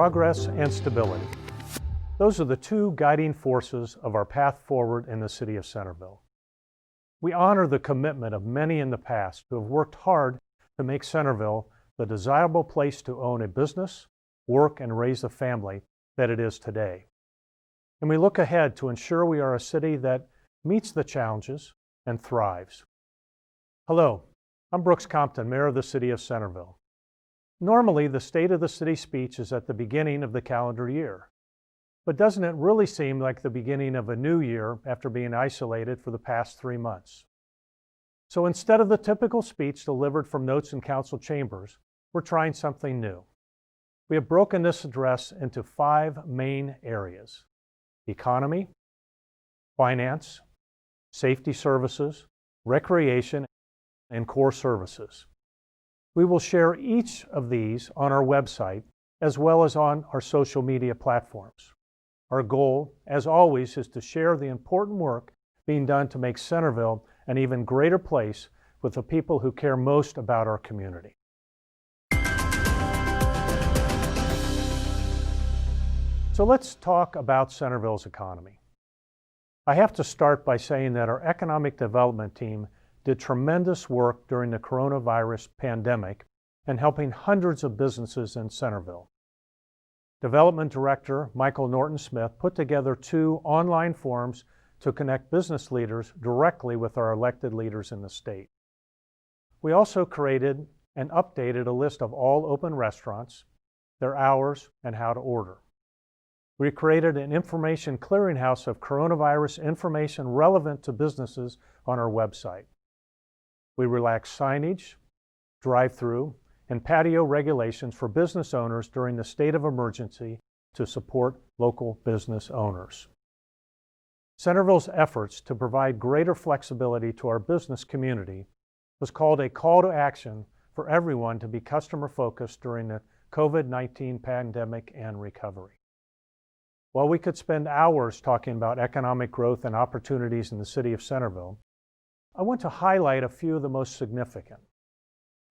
progress and stability. Those are the two guiding forces of our path forward in the City of Centerville. We honor the commitment of many in the past who have worked hard to make Centerville the desirable place to own a business, work, and raise a family that it is today. And we look ahead to ensure we are a city that meets the challenges and thrives. Hello, I'm Brooks Compton, Mayor of the City of Centerville. Normally, the State of the City speech is at the beginning of the calendar year. But doesn't it really seem like the beginning of a new year after being isolated for the past 3 months? So instead of the typical speech delivered from notes in council chambers, we're trying something new. We have broken this address into 5 main areas: economy, finance, safety services, recreation, and core services. We will share each of these on our website as well as on our social media platforms. Our goal, as always, is to share the important work being done to make Centerville an even greater place with the people who care most about our community. So let's talk about Centerville's economy. I have to start by saying that our economic development team did tremendous work during the coronavirus pandemic and helping hundreds of businesses in Centerville. Development Director Michael Norton-Smith put together 2 online forums to connect business leaders directly with our elected leaders in the state. We also created and updated a list of all open restaurants, their hours, and how to order. We created an information clearinghouse of coronavirus information relevant to businesses on our website. We relaxed signage, drive-through, and patio regulations for business owners during the state of emergency to support local business owners. Centerville's efforts to provide greater flexibility to our business community was called a call to action for everyone to be customer-focused during the COVID-19 pandemic and recovery. While we could spend hours talking about economic growth and opportunities in the city of Centerville, I want to highlight a few of the most significant.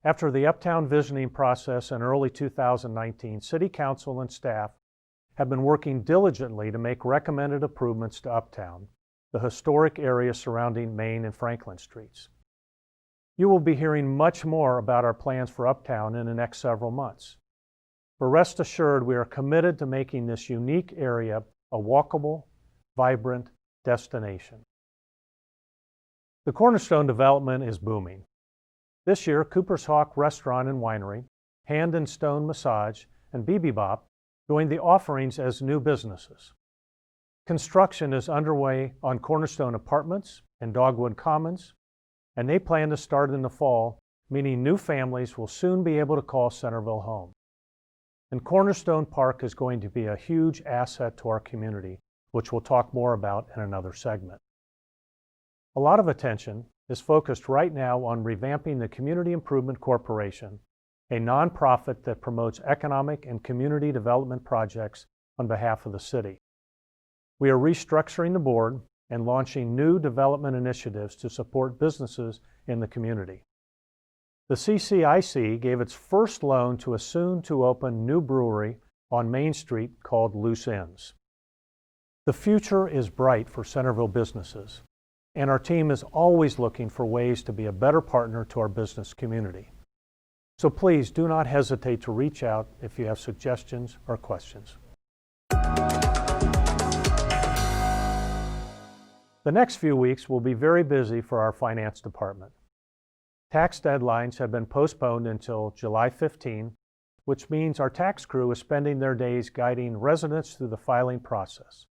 After the Uptown visioning process in early 2019, City Council and staff have been working diligently to make recommended improvements to Uptown, the historic area surrounding Main and Franklin Streets. You will be hearing much more about our plans for Uptown in the next several months. But rest assured, we are committed to making this unique area a walkable, vibrant destination. The Cornerstone development is booming. This year, Cooper's Hawk Restaurant and Winery, Hand and Stone Massage, and BB Bop joined the offerings as new businesses. Construction is underway on Cornerstone Apartments and Dogwood Commons, and they plan to start in the fall, meaning new families will soon be able to call Centerville home. And Cornerstone Park is going to be a huge asset to our community, which we'll talk more about in another segment. A lot of attention is focused right now on revamping the Community Improvement Corporation, a nonprofit that promotes economic and community development projects on behalf of the city. We are restructuring the board and launching new development initiatives to support businesses in the community. The CCIC gave its first loan to a soon-to-open new brewery on Main Street called Loose Ends. The future is bright for Centerville businesses, and our team is always looking for ways to be a better partner to our business community. So please do not hesitate to reach out if you have suggestions or questions. The next few weeks will be very busy for our finance department. Tax deadlines have been postponed until July 15, which means our tax crew is spending their days guiding residents through the filing process.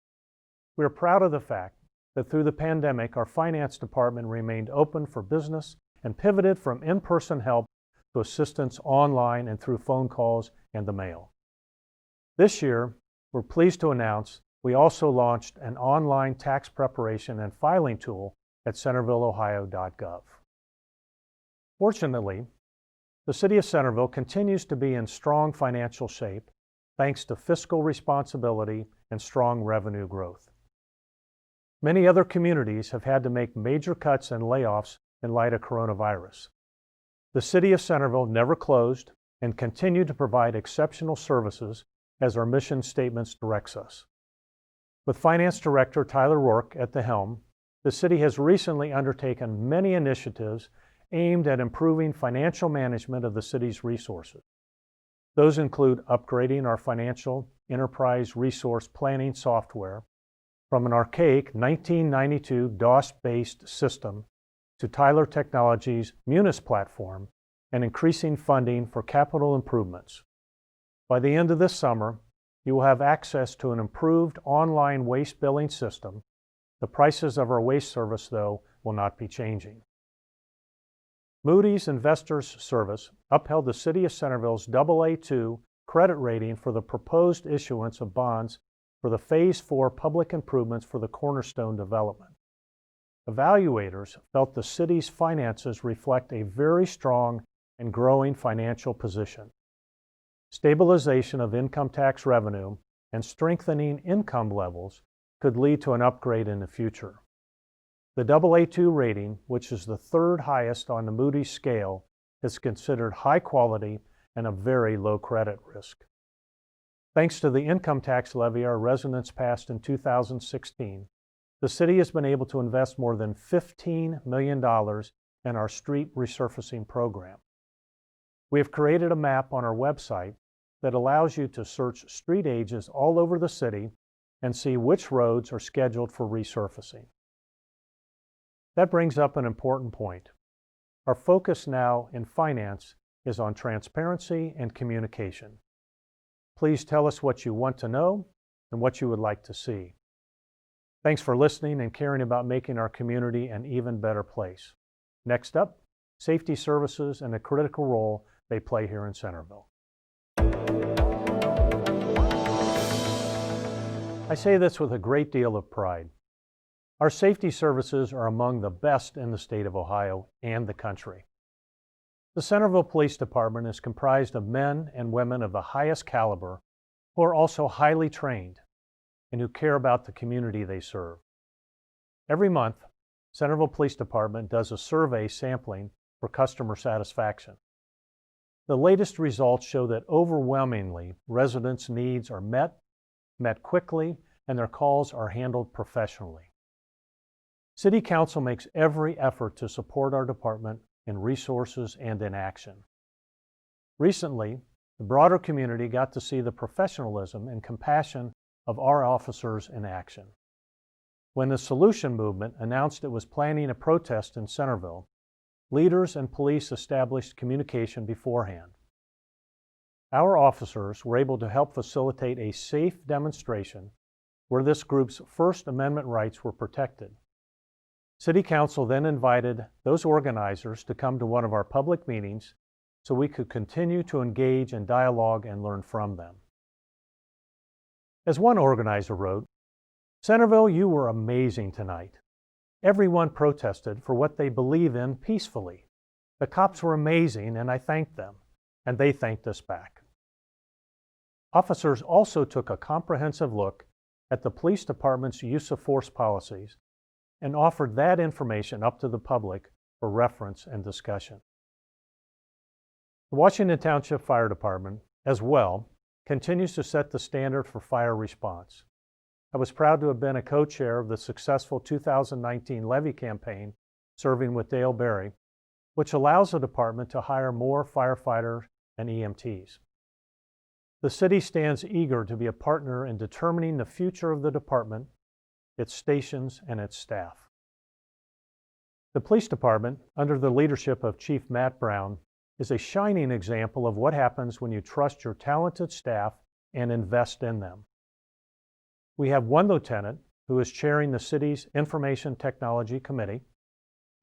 We are proud of the fact that through the pandemic, our finance department remained open for business and pivoted from in-person help to assistance online and through phone calls and the mail. This year, we're pleased to announce we also launched an online tax preparation and filing tool at CENTERVILLEOHIO.GOV. Fortunately, the City of Centerville continues to be in strong financial shape thanks to fiscal responsibility and strong revenue growth. Many other communities have had to make major cuts and layoffs in light of coronavirus. The City of Centerville never closed and continued to provide exceptional services as our mission statements directs us. With Finance Director Tyler ROARK at the helm, the city has recently undertaken many initiatives aimed at improving financial management of the city's resources. Those include upgrading our financial enterprise resource planning software from an archaic 1992 DOS-based system to Tyler Technologies' Munis platform and increasing funding for capital improvements. By the end of this summer, you will have access to an improved online waste billing system. The prices of our waste service, though, will not be changing. Moody's Investors Service upheld the City of Centerville's AA2 credit rating for the proposed issuance of bonds for the Phase 4 public improvements for the Cornerstone development. Evaluators felt the city's finances reflect a very strong and growing financial position. Stabilization of income tax revenue and strengthening income levels could lead to an upgrade in the future. The AA2 rating, which is the third highest on the Moody's scale, is considered high quality and a very low credit risk. Thanks to the income tax levy our residents passed in 2016, the city has been able to invest more than $15 million in our street resurfacing program. We have created a map on our website that allows you to search street ages all over the city and see which roads are scheduled for resurfacing. That brings up an important point. Our focus now in finance is on transparency and communication. Please tell us what you want to know and what you would like to see. Thanks for listening and caring about making our community an even better place. Next up, safety services and the critical role they play here in Centerville. I say this with a great deal of pride. Our safety services are among the best in the state of Ohio and the country. The Centerville Police Department is comprised of men and women of the highest caliber who are also highly trained and who care about the community they serve. Every month, Centerville Police Department does a survey sampling for customer satisfaction. The latest results show that overwhelmingly residents' needs are met quickly, and their calls are handled professionally. City Council makes every effort to support our department in resources and in action. Recently, the broader community got to see the professionalism and compassion of our officers in action. When the Solution Movement announced it was planning a protest in Centerville, leaders and police established communication beforehand. Our officers were able to help facilitate a safe demonstration where this group's First Amendment rights were protected. City Council then invited those organizers to come to one of our public meetings so we could continue to engage in dialogue and learn from them. As one organizer wrote, "Centerville, you were amazing tonight. Everyone protested for what they believe in peacefully. The cops were amazing and I thanked them, and they thanked us back." Officers also took a comprehensive look at the police department's use of force policies and offered that information up to the public for reference and discussion. The Washington Township Fire Department, as well, continues to set the standard for fire response. I was proud to have been a co-chair of the successful 2019 levy campaign, Serving with Dale Berry, which allows the department to hire more firefighters and EMTs. The city stands eager to be a partner in determining the future of the department, its stations, and its staff. The police department, under the leadership of Chief Matt Brown, is a shining example of what happens when you trust your talented staff and invest in them. We have one lieutenant who is chairing the city's Information Technology Committee.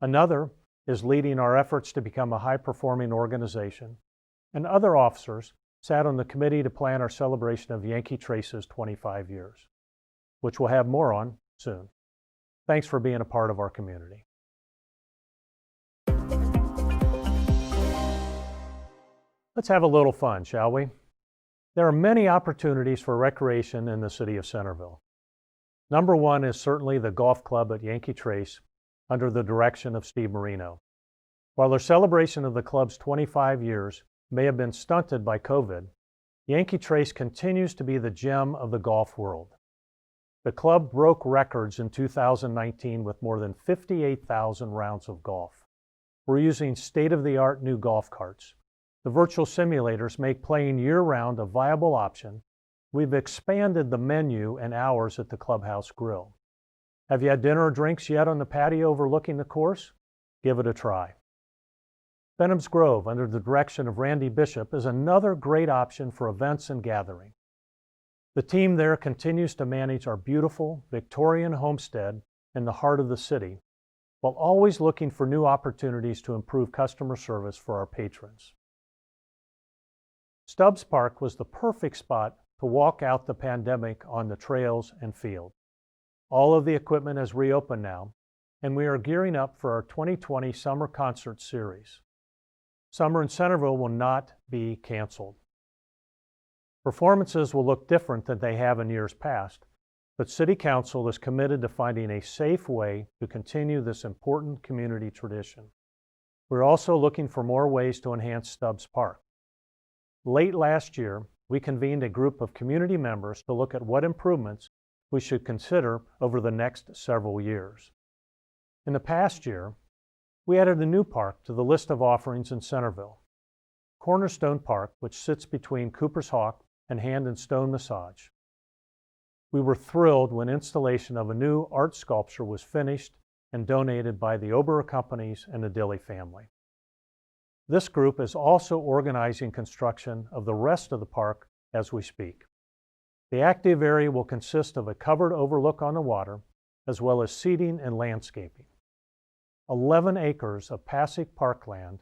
Another is leading our efforts to become a high-performing organization, and other officers sat on the committee to plan our celebration of Yankee Trace's 25 years, which we'll have more on soon. Thanks for being a part of our community. Let's have a little fun, shall we? There are many opportunities for recreation in the city of Centerville. Number one is certainly the golf club at Yankee Trace under the direction of Steve Marino. While their celebration of the club's 25 years may have been stunted by COVID, Yankee Trace continues to be the gem of the golf world. The club broke records in 2019 with more than 58,000 rounds of golf. We're using state-of-the-art new golf carts. The virtual simulators make playing year-round a viable option. We've expanded the menu and hours at the Clubhouse Grill. Have you had dinner or drinks yet on the patio overlooking the course? Give it a try. Benham's Grove, under the direction of Randy Bishop, is another great option for events and gathering. The team there continues to manage our beautiful Victorian homestead in the heart of the city, while always looking for new opportunities to improve customer service for our patrons. Stubbs Park was the perfect spot to walk out the pandemic on the trails and field. All of the equipment has reopened now, and we are gearing up for our 2020 summer concert series. Summer in Centerville will not be canceled. Performances will look different than they have in years past, but City Council is committed to finding a safe way to continue this important community tradition. We're also looking for more ways to enhance Stubbs Park. Late last year, we convened a group of community members to look at what improvements we should consider over the next several years. In the past year, we added a new park to the list of offerings in Centerville. Cornerstone Park, which sits between Cooper's Hawk and Hand and Stone Massage. We were thrilled when installation of a new art sculpture was finished and donated by the Oberer Companies and the Dilly family. This group is also organizing construction of the rest of the park as we speak. The active area will consist of a covered overlook on the water, as well as seating and landscaping. 11 acres of Passaic parkland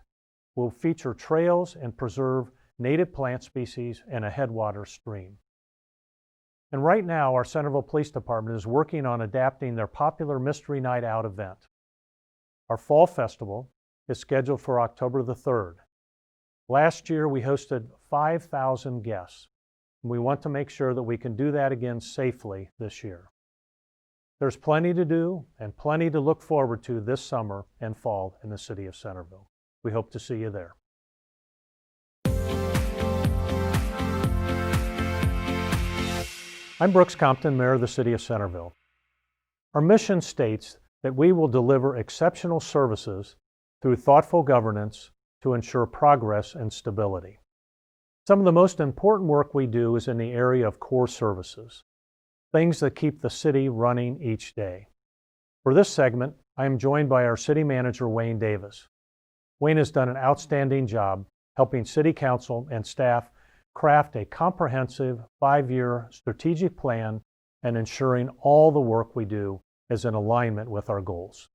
will feature trails and preserve native plant species and a headwater stream. And right now, our Centerville Police Department is working on adapting their popular Mystery Night Out event. Our Fall Festival is scheduled for October the 3rd. Last year, we hosted 5,000 guests, and we want to make sure that we can do that again safely this year. There's plenty to do and plenty to look forward to this summer and fall in the city of Centerville. We hope to see you there. I'm Brooks Compton, Mayor of the City of Centerville. Our mission states that we will deliver exceptional services through thoughtful governance to ensure progress and stability. Some of the most important work we do is in the area of core services, things that keep the city running each day. For this segment, I am joined by our City Manager, Wayne Davis. Wayne has done an outstanding job helping City Council and staff craft a comprehensive 5-year strategic plan and ensuring all the work we do is in alignment with our goals.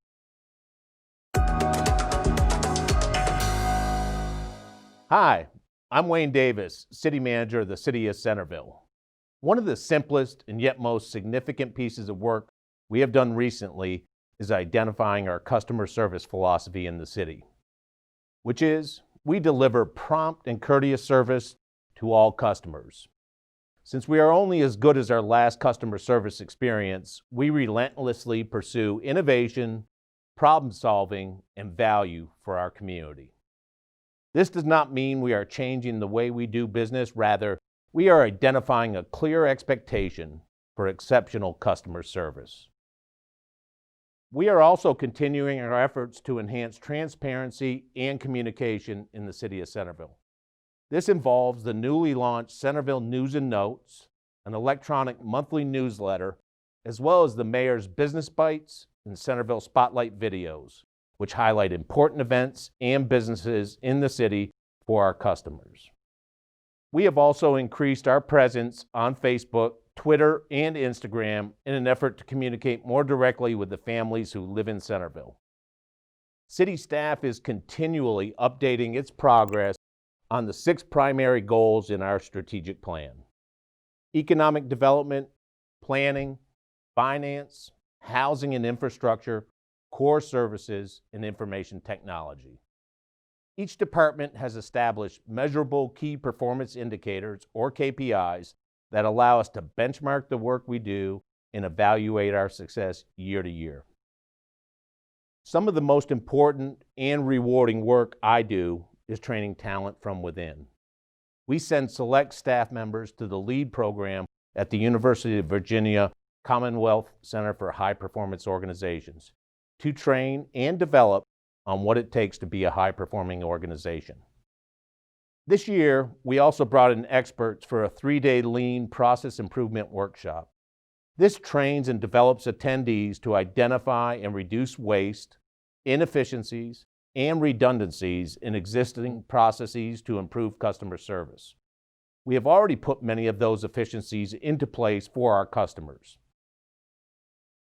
Hi, I'm Wayne Davis, City Manager of the City of Centerville. One of the simplest and yet most significant pieces of work we have done recently is identifying our customer service philosophy in the city, which is we deliver prompt and courteous service to all customers. Since we are only as good as our last customer service experience, we relentlessly pursue innovation, problem solving, and value for our community. This does not mean we are changing the way we do business. Rather, we are identifying a clear expectation for exceptional customer service. We are also continuing our efforts to enhance transparency and communication in the City of Centerville. This involves the newly launched Centerville News and Notes, an electronic monthly newsletter, as well as the Mayor's Business Bites and Centerville Spotlight videos, which highlight important events and businesses in the city for our customers. We have also increased our presence on Facebook, Twitter, and Instagram in an effort to communicate more directly with the families who live in Centerville. City staff is continually updating its progress on the 6 primary goals in our strategic plan: economic development, planning, finance, housing and infrastructure, core services, and information technology. Each department has established measurable key performance indicators, or KPIs, that allow us to benchmark the work we do and evaluate our success year to year. Some of the most important and rewarding work I do is training talent from within. we send select staff members to the LEAD program at the University of Virginia Commonwealth Center for High Performance Organizations to train and develop on what it takes to be a high-performing organization. This year, we also brought in experts for a 3-day lean process improvement workshop. This trains and develops attendees to identify and reduce waste, inefficiencies, and redundancies in existing processes to improve customer service. We have already put many of those efficiencies into place for our customers.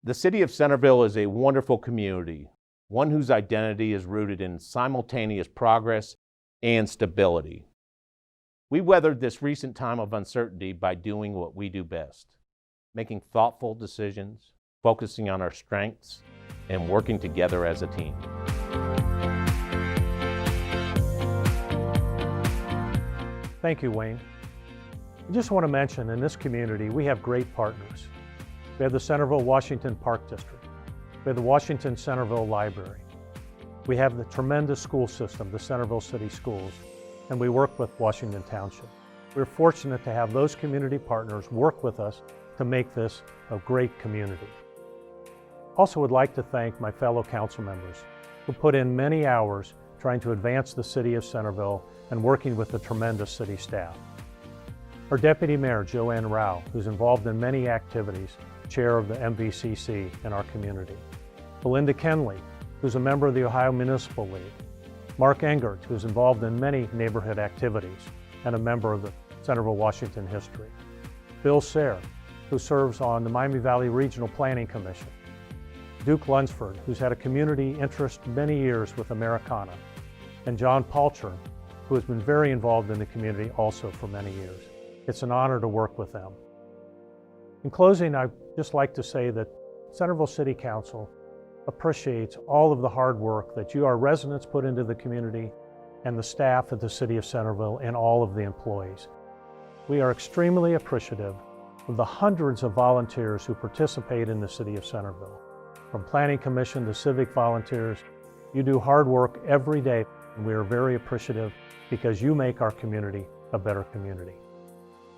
The City of Centerville is a wonderful community, one whose identity is rooted in simultaneous progress and stability. We weathered this recent time of uncertainty by doing what we do best, making thoughtful decisions, focusing on our strengths, and working together as a team. Thank you, Wayne. I just want to mention, in this community, we have great partners. We have the Centerville Washington Park District. We have the Washington Centerville Library. We have the tremendous school system, the Centerville City Schools, and we work with Washington Township. We're fortunate to have those community partners work with us to make this a great community. Also would like to thank my fellow council members who put in many hours trying to advance the City of Centerville and working with the tremendous city staff. Our Deputy Mayor, Joanne Rao, who's involved in many activities, chair of the MVCC in our community. Belinda Kenley, who's a member of the Ohio Municipal League. Mark Engert, who's involved in many neighborhood activities and a member of the Centerville Washington History. Bill Sayre, who serves on the Miami Valley Regional Planning Commission. Duke Lunsford, who's had a community interest many years with Americana. And John Palcher, who has been very involved in the community also for many years. It's an honor to work with them. In closing, I'd just like to say that Centerville City Council appreciates all of the hard work that you, our residents, put into the community and the staff at the City of Centerville and all of the employees. We are extremely appreciative of the hundreds of volunteers who participate in the City of Centerville. From Planning Commission to civic volunteers, you do hard work every day, and we are very appreciative because you make our community a better community.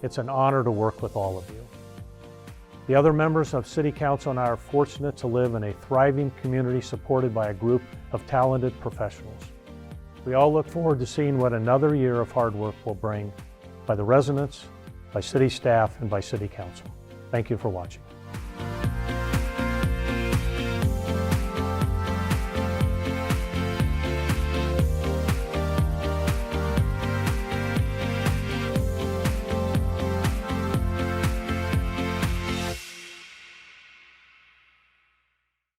It's an honor to work with all of you. The other members of City Council and I are fortunate to live in a thriving community supported by a group of talented professionals. We all look forward to seeing what another year of hard work will bring by the residents, by city staff, and by City Council. Thank you for watching.